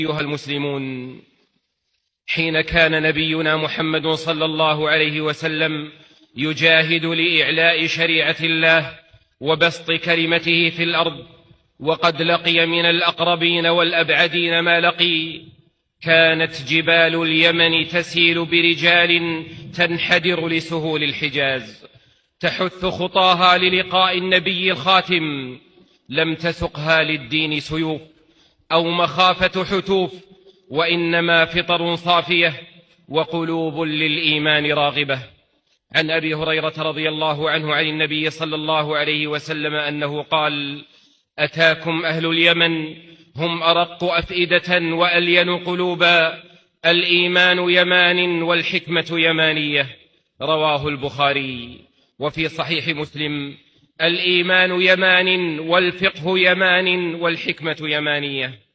أيها المسلمون، حين كان نبينا محمد صلى الله عليه وسلم يجاهد لإعلاء شريعة الله وبسط كلمته في الأرض، وقد لقي من الأقربين والأبعدين ما لقي، كانت جبال اليمن تسيل برجال تنحدر لسهول الحجاز، تحث خطاها للقاء النبي الخاتم، لم تسقها للدين سيوف أو مخافة حتوف، وإنما فطر صافية وقلوب للإيمان راغبة. عن أبي هريرة رضي الله عنه عن النبي صلى الله عليه وسلم أنه قال: أتاكم أهل اليمن هم أرق أفئدة وألين قلوبا، الإيمان يمان والحكمة يمانية. رواه البخاري. وفي صحيح مسلم: الإيمان يمان والفقه يمان والحكمة يمانية.